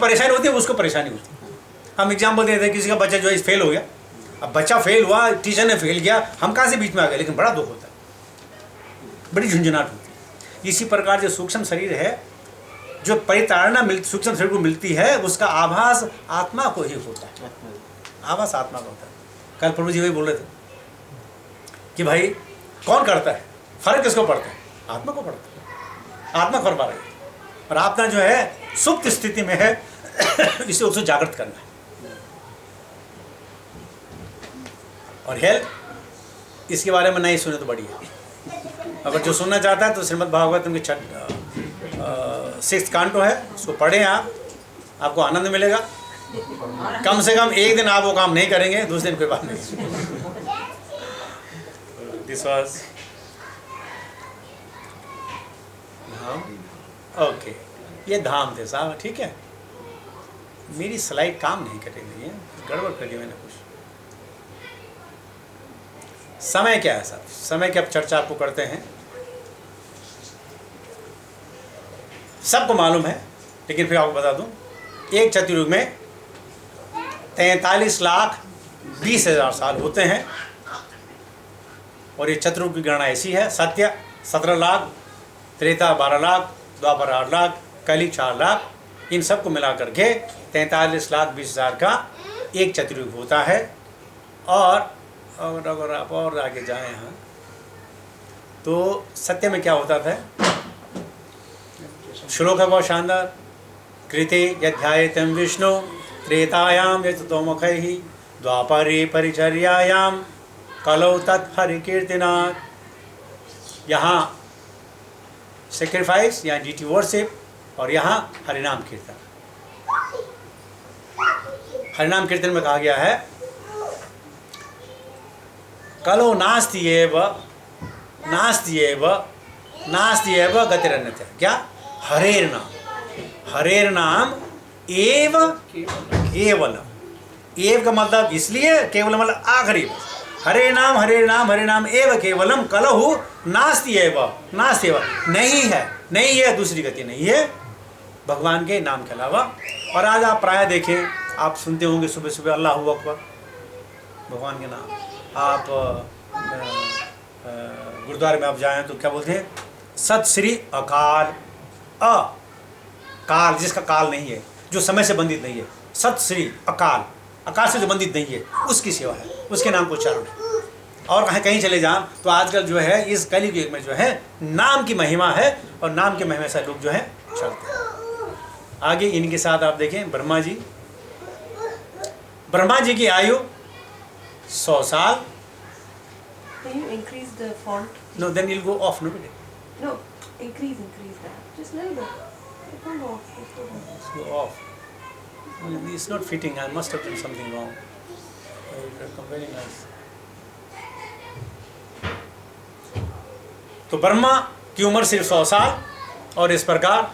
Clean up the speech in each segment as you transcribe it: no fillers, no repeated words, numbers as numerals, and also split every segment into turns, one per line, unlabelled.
परेशानी होती है, उसको परेशानी होती है। हम एग्जाम्पल देते हैं, किसी का बच्चा जो है फेल हो गया, अब बच्चा फेल हुआ, टीचर ने फेल किया, हम कहाँ से बीच में आ गए, लेकिन बड़ा दुख होता है, बड़ी झुंझुनाहट होती है। इसी प्रकार जो सूक्ष्म शरीर है, जो परिताड़ना सूक्ष्म शरीर को मिलती है, उसका आभास आत्मा को ही होता है, आभास आत्मा का होता है। कल प्रभु जी वही बोल रहे थे कि भाई कौन करता है, फर्क किसको पड़ता है, आत्मा को पड़ता है, आत्मा कर पा रही है। और आत्मा जो है सुप्त स्थिति में है, इसे उसको जागृत करना है। और हेल्थ, इसके बारे में नहीं सुने तो बढ़िया। अगर जो सुनना चाहता है तो श्रीमद् भागवतम के 6th कांटो है, उसको पढ़ें आप, आपको आनंद मिलेगा। कम से कम एक दिन आप वो काम नहीं करेंगे, दूसरे दिन कोई बात नहीं। दिस वाज ओके, ये धाम थे साहब, ठीक है। मेरी स्लाइड काम नहीं करेगी, ये गड़बड़ कर दी मैंने कुछ। समय क्या है साहब, समय की अब चर्चा आपको करते हैं। सबको मालूम है, लेकिन फिर आपको बता दूं, एक चतुर्युग में 43,20,000 साल होते हैं। और ये चतुर्युग की गणना ऐसी है: सत्य 17 लाख, त्रेता 12 लाख, द्वापर 8 लाख, कली 4 लाख। इन सबको मिला करके 43,20,000 का एक चतुर्युग होता है। और अगर आप और आगे जाएं यहाँ, तो सत्य में क्या होता था? श्लोक है बहुत शानदार। कृते यध्यायेतं विष्णु त्रेतायाम यततोमुखैः द्वापरे परिचर्यायां कलौ तत्हरिकीर्तनात्। यहाँ सेक्रीफाइस, यहाँ डीटी वर्शिप, और यहाँ हरिनाम कीर्तन। हरिनाम कीर्तन में कहा गया है कलो नास्ति एव गतिरन्यथा। क्या? हरेर नाम, हरेर नाम एव केवलम। एव का मतलब इसलिए, केवल मतलब आखिरी। हरे नाम हरे नाम हरे नाम एव केवलम कलहु नास्ति एव, नास्ति एव, नहीं है, नहीं है, दूसरी गति नहीं है भगवान के नाम के अलावा। और आज आप प्राय देखें, आप सुनते होंगे सुबह सुबह अल्लाहू अकबर, भगवान के नाम। आप गुरुद्वारे में आप जाएं तो क्या बोलते हैं? सत श्री अकाल। काल, जिसका काल नहीं है, जो समय से बंधित नहीं है, सत श्री अकाल, अकाल से जो बंधित नहीं है, उसकी सेवा है, उसके नाम को उच्चारण है। और कहीं चले जाएं तो आजकल जो है इस कलयुग युग में जो है नाम की महिमा है, और नाम की महिमा से लोग जो है चलते हैं। आगे इनके साथ आप देखें ब्रह्मा जी। ब्रह्मा जी की आयु 100 साल।
Can you increase the font?
No, then you'll go off.
No, increase that. Just a little bit. It won't go off.
Let's go off. It's not fitting. I must have done something wrong. It come very nice. तो ब्रह्मा की उम्र सिर्फ 100 साल, और इस प्रकार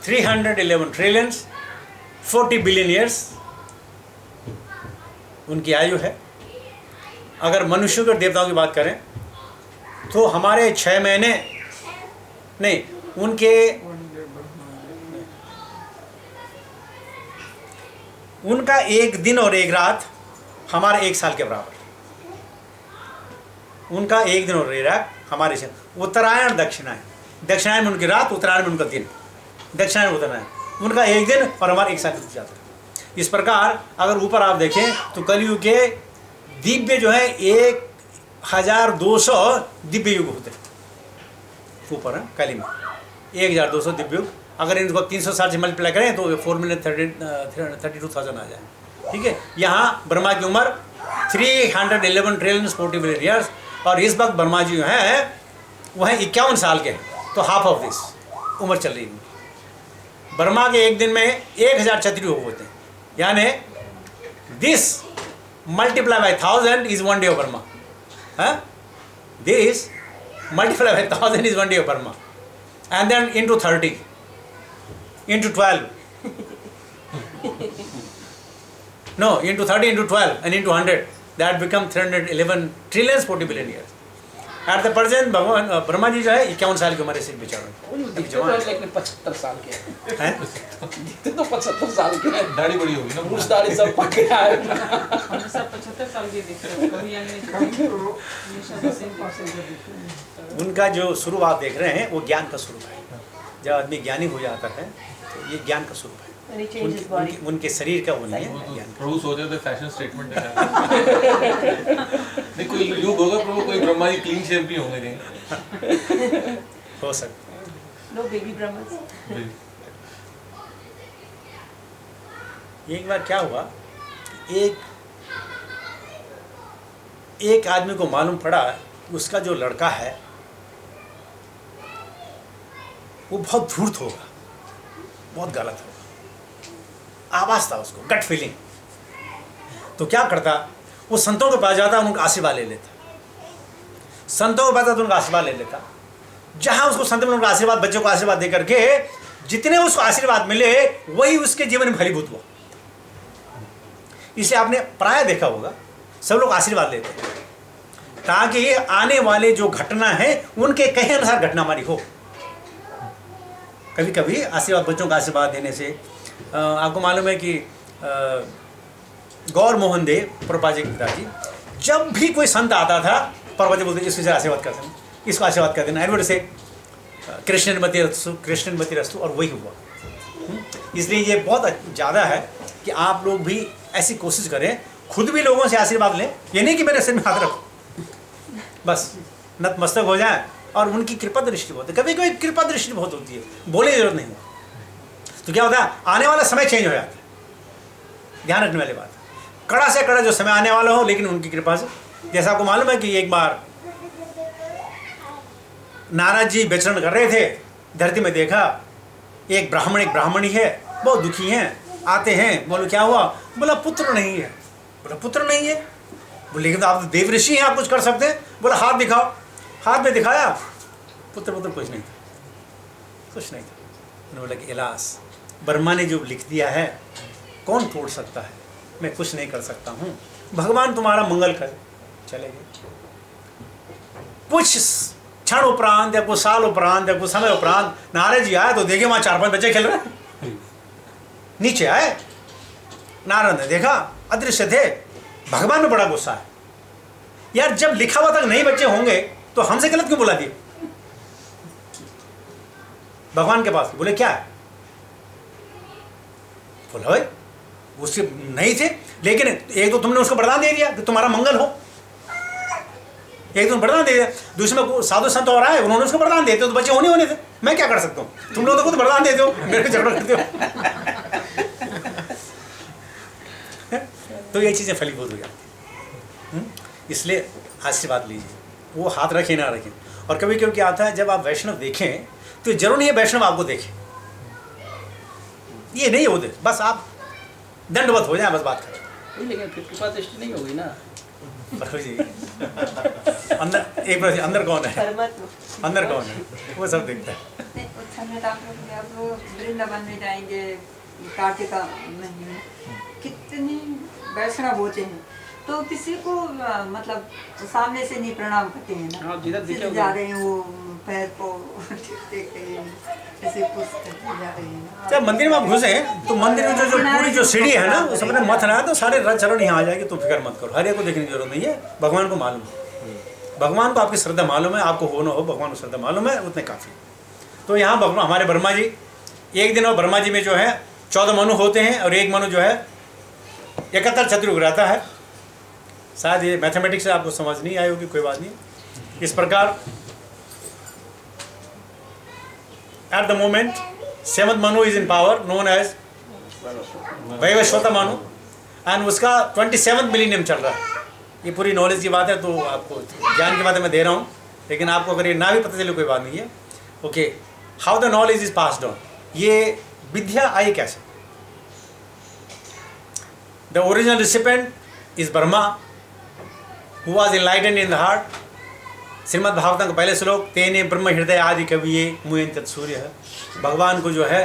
311 trillions 40 billion years उनकी आयु है। अगर मनुष्यों और देवताओं की बात करें तो हमारे 6 महीने नहीं, उनका एक दिन और एक रात हमारे 1 साल के बराबर। उनका एक दिन और एक रात हमारे से। उत्तरायण दक्षिणायन, दक्षिणायन में उनकी रात, उत्तरायण में उनका दिन। दक्षिणायन उत्तरायण, उनका एक दिन और हमारे 1 साल के जाता है। इस प्रकार अगर ऊपर आप देखें तो कलयुग के दिव्य जो है 1200 दिव्य युग होते हैं ऊपर है कली में, 1200 दिव्य युग। अगर इनको 300 साल से मल्टीप्लाई करें तो 4,32,000 आ जाए, ठीक है। यहाँ ब्रह्मा की उम्र 311 ट्रिलियन 40 बिलियन ईयर्स, और इस वक्त ब्रह्मा जी जो हैं वह 51 साल के, तो हाफ ऑफ दिस उम्र चल रही है। ब्रह्मा के एक दिन में 1000 चतुर्युग होते हैं, यानी this multiply by 1000 is 1 day of Brahma. This multiply by 1000 is 1 day of Brahma. And then into 30, into 12. No, into 30, into 12, and into 100. That become 311 trillions 40 billion years. At the present भगवान ब्रह्मा जी जो है 51 साल की उम्र से बेचारे
दिखते तो लेकिन 75 साल के
हैं।
दिखते तो 75 साल के हैं।
दाढ़ी बड़ी होगी ना,
मूछ दाढ़ी सब पक गया है।
हम सब 75 साल के दिख रहे हैं, कभी यानी हमेशा the same person जो दिख रहे हैं।
उनका जो स्वरूप आप देख रहे हैं वो ज्ञान का स्वरूप है। जब आदमी ज्ञानी हो जाता है तो ये ज्ञान का स्वरूप है।
When he changes
उनके,
body.
उनके शरीर का वो नहीं
वो
है
तो
ज्ञान का।
प्रभु सोचे थे फैशन स्टेटमेंट है। नहीं कोई युग होगा प्रभु, कोई ब्रह्मा जी क्लीन शेव भी होंगे कहीं।
हो सकता है।
No baby Brahmas.
एक बार क्या हुआ, एक आदमी को मालूम पड़ा कि उसका जो लड़का है वो बहुत धूर्त होगा, बहुत गलत होगा। आवाज था उसको, गट फीलिंग। तो क्या करता, वो संतों के पास जाता, उनका आशीर्वाद ले लेता। संतों के पास जाता, उनका आशीर्वाद ले लेता। जहां उसको संत ने उनका आशीर्वाद, बच्चों को आशीर्वाद दे करके जितने उसको आशीर्वाद मिले वही उसके जीवन में फलीभूत हुआ। इसलिए आपने प्राय देखा होगा सब लोग आशीर्वाद लेते हैं ताकि आने वाले जो घटना है उनके कहे अनुसार घटना हमारी हो। कभी कभी आशीर्वाद, बच्चों का आशीर्वाद देने से आपको मालूम है कि गौर मोहन देव प्रभुपाद जी के पिताजी, जब भी कोई संत आता था प्रभुपाद जी बोलते इसको आशीर्वाद कर देना, इसको आशीर्वाद कर देना, एडवर्ड से कृष्णमती रस्तु, और वही हुआ। इसलिए ये बहुत ज़्यादा है कि आप लोग भी ऐसी कोशिश करें, खुद भी लोगों से आशीर्वाद लें। ये नहीं कि मेरे सिर में हाथ रखो, बस नतमस्तक हो जाए। और उनकी कृपा दृष्टि बहुत है, कभी कभी कृपा दृष्टि बहुत होती है, बोलने की जरूरत नहीं है। तो क्या होता है, आने वाला समय चेंज हो जाता है। ध्यान रखने वाली बात, कड़ा से कड़ा जो समय आने वाला हो, लेकिन उनकी कृपा से। जैसा आपको मालूम है कि एक बार नारद जी विचरण कर रहे थे, धरती में देखा एक ब्राह्मणी है, बहुत दुखी हैं, आते हैं, बोलो क्या हुआ, बोला पुत्र नहीं है। बोला पुत्र नहीं है, बोले लेकिन तो आप तो देव ऋषि हैं, आप कुछ कर सकते हैं। बोला हाथ दिखाओ, हाथ में दिखाया, पुत्र कुछ नहीं था, कुछ नहीं था। उन्होंने बोला कि इलास ब्रह्मा ने जो लिख दिया है कौन तोड़ सकता है, मैं कुछ नहीं कर सकता हूँ, भगवान तुम्हारा मंगल करे। चले गए। कुछ क्षण उपरांत या कुछ साल उपरांत या कुछ समय उपरांत नारद जी आए तो देखे वहाँ 4-5 बच्चे खेल रहे हैं। नीचे आए, नारद ने देखा अदृश्य थे, भगवान में बड़ा गुस्सा है, यार जब लिखा हुआ तक नहीं बच्चे होंगे तो हमसे गलत क्यों बुला दिए। भगवान के पास बोले क्या है, बोला भाई उसके नहीं थे, लेकिन एक तो तुमने उसको वरदान दे दिया कि तुम्हारा मंगल हो, एक तो वरदान दे दिया, दूसरे में साधु संत और आए, उन्होंने उसको वरदान देते हो तो बच्चे होने थे। मैं क्या कर सकता हूँ, तुम लोग तो खुद वरदान देते हो, मेरे को झगड़ा करते हो। तो ये चीज़ें फलीभूत हो जाती हैं। इसलिए आशीर्वाद लीजिए, वो हाथ रखें ना रखें। और कभी कभी क्या आता है, जब आप वैष्णव देखें तो जरूर नहीं है वैष्णव आपको देखें, ये नहीं होते, बस आप दंडवत हो जाए, बस बात करें।
लेकिन फिर कृपा दृष्टि नहीं होगी ना।
जी अंदर एक बार अंदर कौन है,
परमात्मा।
अंदर कौन है, वो सब देखता है।
उस समय तो आप लोग वृंदावन में जाएंगे कार्तिका महीने में, कितने वैष्णव होते हैं, तो किसी को मतलब सामने से नहीं प्रणाम करते हैं ना,
हाँ, जिधर दिखे
सीधे
उधर।
जा रहे हैं, वो पैर को टेक रहे हैं, ऐसे पुश करते जा रहे हैं।
जब मंदिर में आप घुसे तो मंदिर में जो पूरी जो सीढ़ी है ना, उस अपने मत ना तो सारे रथ चरण यहाँ आ जाएंगे, तो फिक्र मत करो, हर एक को देखने की जरूरत नहीं है। भगवान को मालूम है, भगवान को आपकी श्रद्धा मालूम है, आपको हो ना हो भगवान को श्रद्धा मालूम है, उतने काफ़ी। तो यहाँ हमारे ब्रह्मा जी, एक दिन और ब्रह्मा जी में जो है 14 मनु होते हैं, और एक मनु जो है 71 चतुर्युग रहता है। शायद ये मैथमेटिक्स से आपको समझ नहीं आई होगी, कोई बात नहीं। इस प्रकार at the moment 7th Manu is in power, known as Vaivasvata Manu, and उसका 27th मिलीनियम चल रहा है। ये पूरी नॉलेज की बात है, तो आपको ज्ञान की बातें मैं दे रहा हूँ, लेकिन आपको अगर ये ना भी पता चले कोई बात नहीं है। Okay, how the knowledge is passed on, ये विद्या आई कैसे। The original recipient is Brahma who was enlightened in the heart. Shrimad Bhagavatam का पहले श्लोक, तेने ब्रह्म हृदय आदि कविये मुयं तत् सूर्य है। भगवान को जो है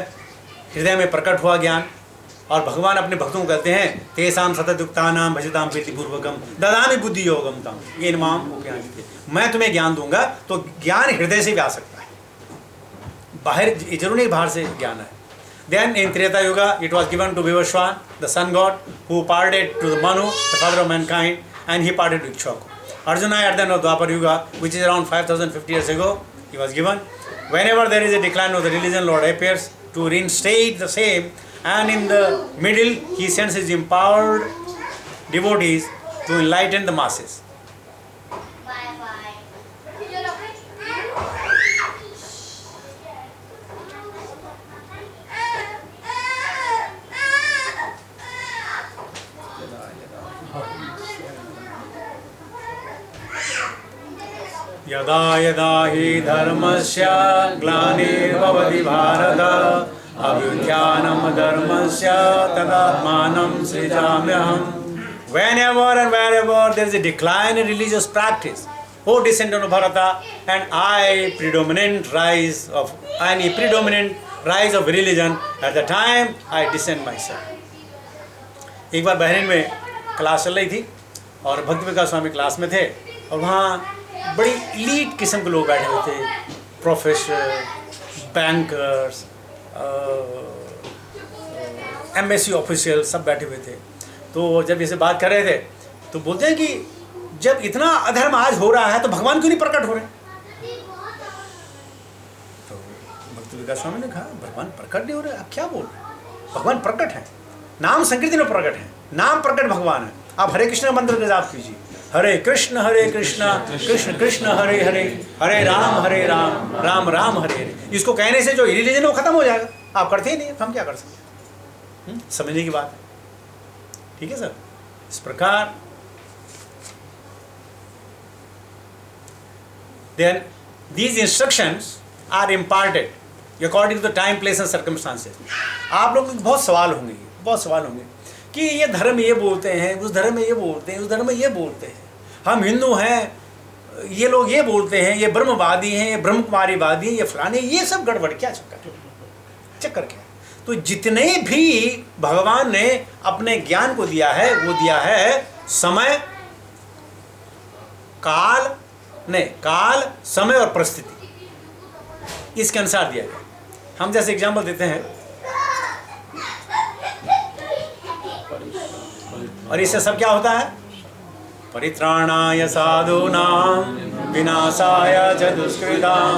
हृदय में प्रकट हुआ ज्ञान, और भगवान अपने भक्तों को कहते हैं तेसाम सततयुक्तानाम भजताम प्रीतिपूर्वकम ददामि बुद्धि योगम तम ये इमाम मैं तुम्हें ज्ञान दूंगा। तो ज्ञान हृदय से भी आ सकता है, बाहर जरूर नहीं बाहर से ज्ञान है। Then in Treta Yuga it was given to Vivaswan, the sun god, who parted to the Manu, the father of mankind, and he parted to Ikshaku. Arjuna at the end of Dwapar Yuga, which is around 5050 years ago, he was given. Whenever there is a decline of the religion, Lord appears to reinstate the same, and in the middle he sends his empowered devotees to enlighten the masses. यदा यदा हि धर्मस्य ग्लानिर्भवति भारत अभ्युत्थानं धर्मस्य तदात्मानं सृजाम्यहम्. Whenever and wherever there is a decline in religious practice, O descendant of Bharata, and a predominant rise of religion, at the time I descend myself. एक बार Bahrain में class चल रही थी और भक्ति विकास स्वामी क्लास में थे और वहाँ बड़ी इलीट किस्म के लोग बैठे हुए थे, प्रोफेसर, बैंकर्स, एम्बेसी ऑफिशियल सब बैठे हुए थे। तो जब इसे बात कर रहे थे तो बोलते हैं कि जब इतना अधर्म आज हो रहा है तो भगवान क्यों नहीं प्रकट हो रहे? तो भक्ति विकास स्वामी ने कहा भगवान प्रकट नहीं हो रहे, आप क्या बोल रहे हैं? भगवान प्रकट है, नाम संकीर्तन में प्रकट है, नाम प्रकट भगवान है। आप हरे कृष्ण मंत्र का जाप कीजिए, हरे कृष्ण कृष्ण कृष्ण हरे हरे, हरे राम राम राम हरे हरे। इसको कहने से जो रिलीजन वो खत्म हो जाएगा। आप करते ही नहीं, हम क्या कर सकते? समझने की बात है, ठीक है सर। इस प्रकार then these instructions are imparted according to the time, place and circumstances. आप लोग को बहुत सवाल होंगे कि ये धर्म ये बोलते हैं, उस धर्म में ये बोलते हैं, उस धर्म में ये बोलते हैं, हम हिंदू हैं, ये लोग ये बोलते हैं, ये ब्रह्मवादी हैं, ये ब्रह्मकुमारीवादी हैं, ये फलाने, ये सब गड़बड़। क्या चक्कर क्या? तो जितने भी भगवान ने अपने ज्ञान को दिया है वो दिया है समय काल समय और परिस्थिति, इसके अनुसार दिया गया। हम जैसे एग्जाम्पल देते हैं और इससे सब क्या होता है? परित्राणाय साधूनां विनाशाय च दुष्कृतां